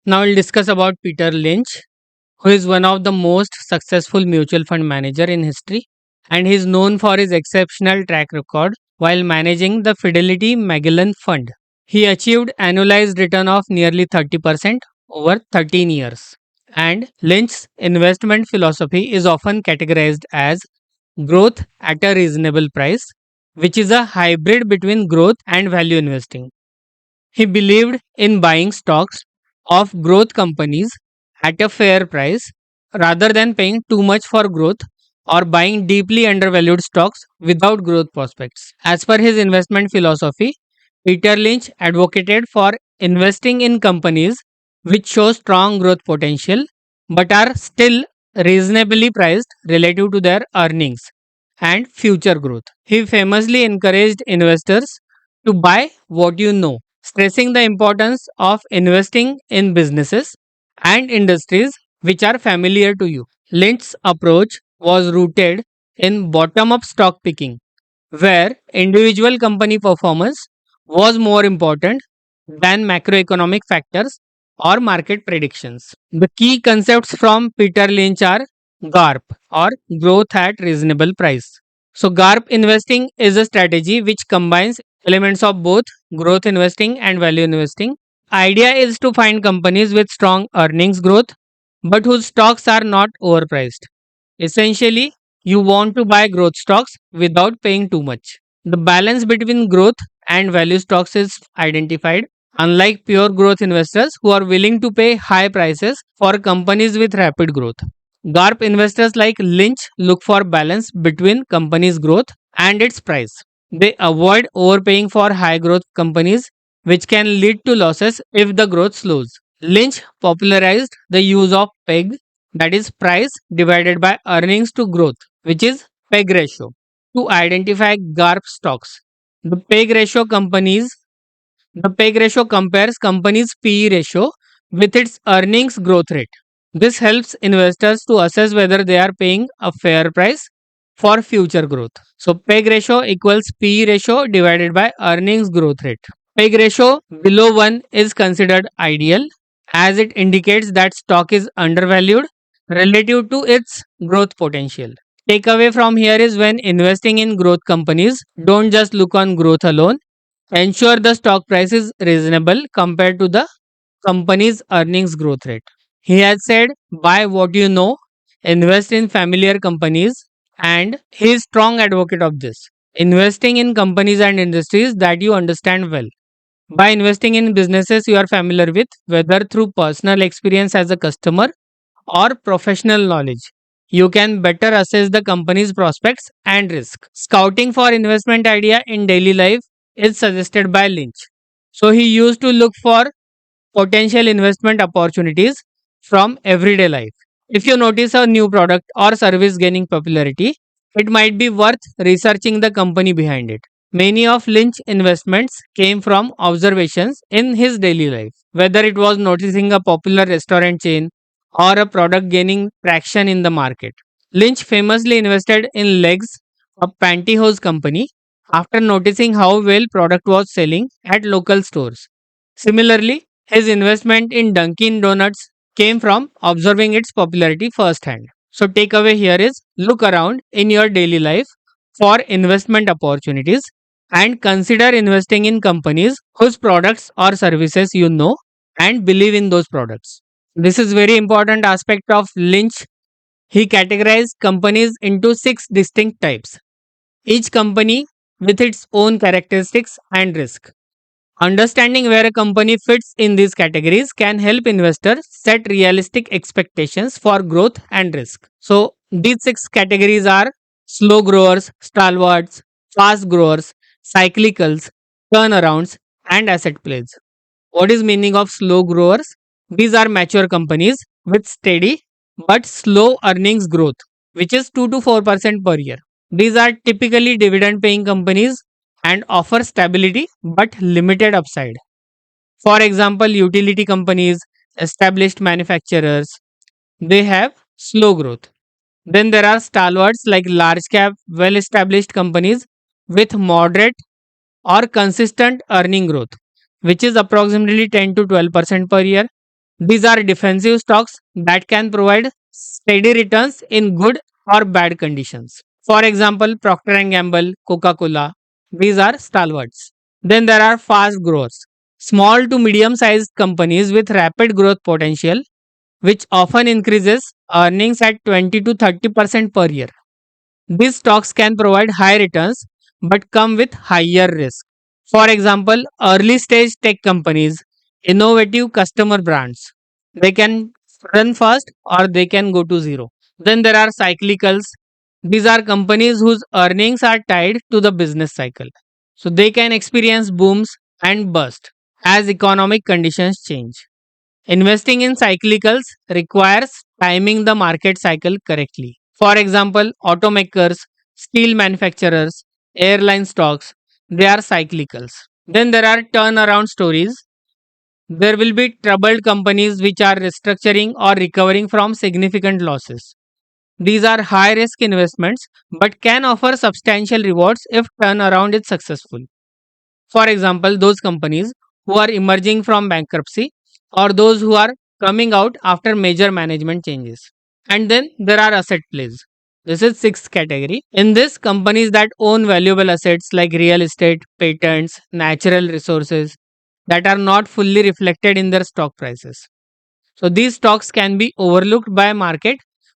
Now we'll discuss about Peter Lynch, who is one of the most successful mutual fund manager in history, and he is known for his exceptional track record while managing the Fidelity Magellan Fund. He achieved annualized return of nearly 30% over 13 years. And Lynch's investment philosophy is often categorized as growth at a reasonable price, which is a hybrid between growth and value investing. He believed in buying stocks of growth companies at a fair price rather than paying too much for growth or buying deeply undervalued stocks without growth prospects. As per his investment philosophy, Peter Lynch advocated for investing in companies which show strong growth potential but are still reasonably priced relative to their earnings and future growth. He famously encouraged investors to buy what you know, stressing the importance of investing in businesses and industries which are familiar to you. Lynch's approach was rooted in bottom up stock picking, where individual company performance was more important than macroeconomic factors or market predictions. The key concepts from Peter Lynch are GARP, or growth at reasonable price. So, GARP investing is a strategy which combines elements of both growth investing and value investing. Idea is to find companies with strong earnings growth but whose stocks are not overpriced. Essentially, you want to buy growth stocks without paying too much. The balance between growth and value stocks is identified, unlike pure growth investors who are willing to pay high prices for companies with rapid growth. GARP investors like Lynch look for balance between companies' growth and its price. They avoid overpaying for high growth companies, which can lead to losses if the growth slows. Lynch popularized the use of PEG, that is price divided by earnings to growth, which is PEG ratio, to identify GARP stocks. The PEG ratio companies the PEG ratio compares companies' PE ratio with its earnings growth rate. This helps investors to assess whether they are paying a fair price for future growth. So PEG ratio equals PE ratio divided by earnings growth rate. PEG ratio below 1 is considered ideal as it indicates that stock is undervalued relative to its growth potential. Takeaway from here is when investing in growth companies, don't just look on growth alone. Ensure the stock price is reasonable compared to the company's earnings growth rate. He has said, buy what you know, invest in familiar companies, and he is strong advocate of this. Investing in companies and industries that you understand well. By investing in businesses you are familiar with, whether through personal experience as a customer or professional knowledge, you can better assess the company's prospects and risk. Scouting for investment idea in daily life is suggested by Lynch. So he used to look for potential investment opportunities from everyday life. If you notice a new product or service gaining popularity, it might be worth researching the company behind it. Many of Lynch investments came from observations in his daily life, whether it was noticing a popular restaurant chain or a product gaining traction in the market. Lynch famously invested in Legs, a pantyhose company, after noticing how well product was selling at local stores. Similarly, his investment in Dunkin' Donuts came from observing its popularity firsthand. So, takeaway here is look around in your daily life for investment opportunities and consider investing in companies whose products or services you know and believe in those products. This is very important aspect of Lynch. He categorized companies into six distinct types, each company with its own characteristics and risk. Understanding where a company fits in these categories can help investors set realistic expectations for growth and risk. So, these six categories are slow growers, stalwarts, fast growers, cyclicals, turnarounds, and asset plays. What is meaning of slow growers? These are mature companies with steady but slow earnings growth, which is 2 to 4% per year. These are typically dividend paying companies and offer stability but limited upside. For example, utility companies, established manufacturers, they have slow growth. Then there are stalwarts like large cap, well established companies with moderate or consistent earning growth, which is approximately 10 to 12% per year. These are defensive stocks that can provide steady returns in good or bad conditions. For example, Procter and Gamble, Coca-Cola, these are stalwarts. Then there are fast growers, small to medium sized companies with rapid growth potential, which often increases earnings at 20 to 30% per year. These stocks can provide high returns but come with higher risk. For example, early stage tech companies, innovative customer brands, they can run fast or they can go to zero. Then there are cyclicals. These are companies whose earnings are tied to the business cycle. So they can experience booms and bust as economic conditions change. Investing in cyclicals requires timing the market cycle correctly. For example, automakers, steel manufacturers, airline stocks, they are cyclicals. Then there are turnaround stories. There will be troubled companies which are restructuring or recovering from significant losses. These are high risk investments but can offer substantial rewards if turnaround is successful. For example, those companies who are emerging from bankruptcy or those who are coming out after major management changes. And then there are asset plays. This is sixth category. In this, companies that own valuable assets like real estate, patents, natural resources that are not fully reflected in their stock prices. So these stocks can be overlooked by market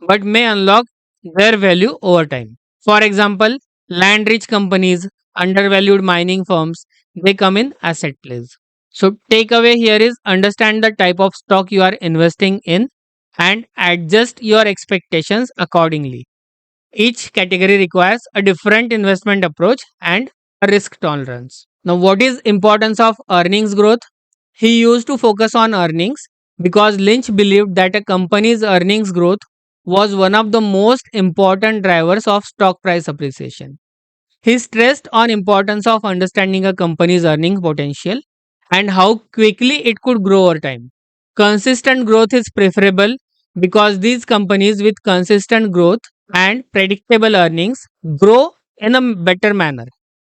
but may unlock their value over time. For example, land rich companies, undervalued mining firms, they come in asset plays. So takeaway here is understand the type of stock you are investing in and adjust your expectations accordingly. Each category requires a different investment approach and a risk tolerance. Now, what is importance of earnings growth? He used to focus on earnings because Lynch believed that a company's earnings growth was one of the most important drivers of stock price appreciation. He stressed on importance of understanding a company's earning potential and how quickly it could grow over time. Consistent growth is preferable because these companies with consistent growth and predictable earnings grow in a better manner.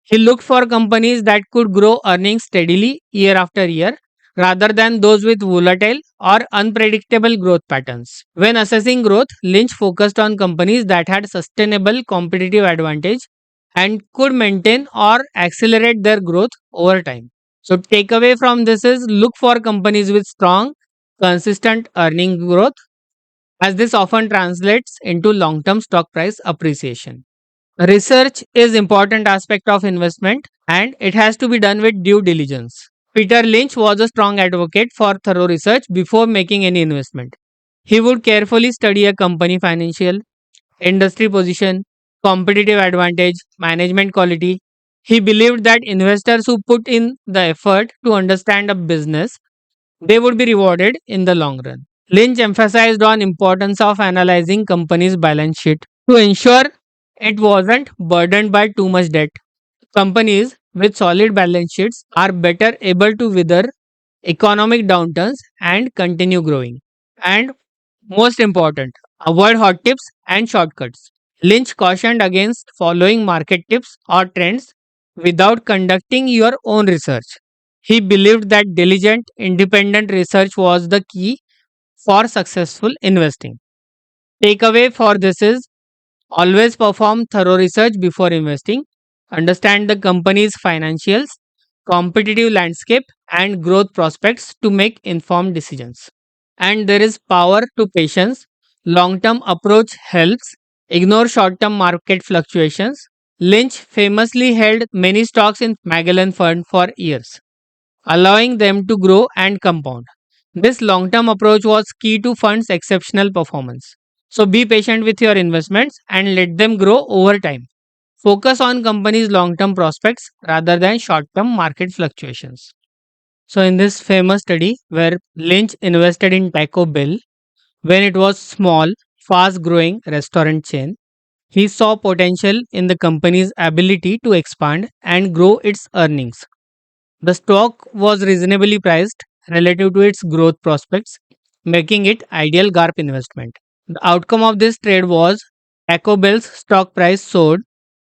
He looked for companies that could grow earnings steadily year after year rather than those with volatile or unpredictable growth patterns. When assessing growth, Lynch focused on companies that had sustainable competitive advantage and could maintain or accelerate their growth over time. So, takeaway from this is look for companies with strong, consistent earning growth, as this often translates into long term stock price appreciation. Research is important aspect of investment and it has to be done with due diligence. Peter Lynch was a strong advocate for thorough research before making any investment. He would carefully study a company financial, industry position, competitive advantage, management quality. He believed that investors who put in the effort to understand a business, they would be rewarded in the long run. Lynch emphasized on importance of analyzing company's balance sheet to ensure it wasn't burdened by too much debt. Companies with solid balance sheets are better able to weather economic downturns and continue growing. And most important, avoid hot tips and shortcuts. Lynch cautioned against following market tips or trends without conducting your own research. He believed that diligent, independent research was the key for successful investing. Takeaway for this is always perform thorough research before investing, understand the company's financials, competitive landscape, and growth prospects to make informed decisions. And there is power to patience. Long term approach helps. Ignore short term market fluctuations. Lynch famously held many stocks in Magellan Fund for years, allowing them to grow and compound. This long term approach was key to fund's exceptional performance. So be patient with your investments and let them grow over time. Focus on companies' long term prospects rather than short term market fluctuations. So, in this famous study where Lynch invested in Taco Bell when it was small, fast growing restaurant chain, he saw potential in the company's ability to expand and grow its earnings. The stock was reasonably priced relative to its growth prospects, making it ideal GARP investment. The outcome of this trade was Taco Bell's stock price soared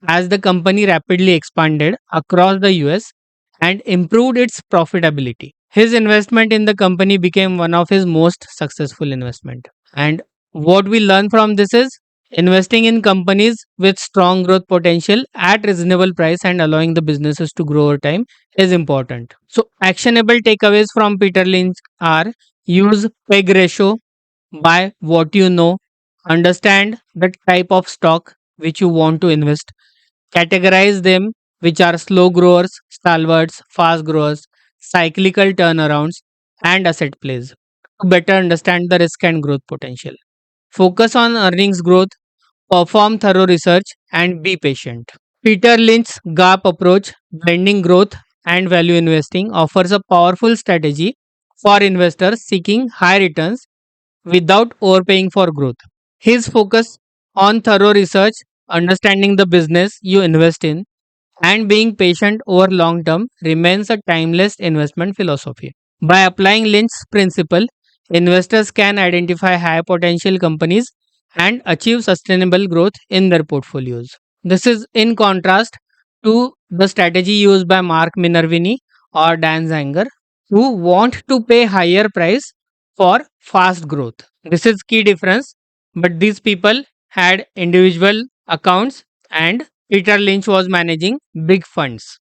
as the company rapidly expanded across the US and improved its profitability. His investment in the company became one of his most successful investment. And what we learn from this is investing in companies with strong growth potential at reasonable price and allowing the businesses to grow over time is important. So actionable takeaways from Peter Lynch are: use PEG ratio, buy what you know, understand the type of stock which you want to invest, categorize them, which are slow growers, stalwarts, fast growers, cyclical turnarounds, and asset plays to better understand the risk and growth potential. Focus on earnings growth, perform thorough research, and be patient. Peter Lynch's GAP approach, blending growth and value investing, offers a powerful strategy for investors seeking high returns without overpaying for growth. His focus on thorough research, understanding the business you invest in, and being patient over long term remains a timeless investment philosophy. By applying Lynch's principle, investors can identify high potential companies and achieve sustainable growth in their portfolios. This is in contrast to the strategy used by Mark Minervini or Dan Zanger, who want to pay higher price for fast growth. This is key difference, but these people had individual accounts and Peter Lynch was managing big funds.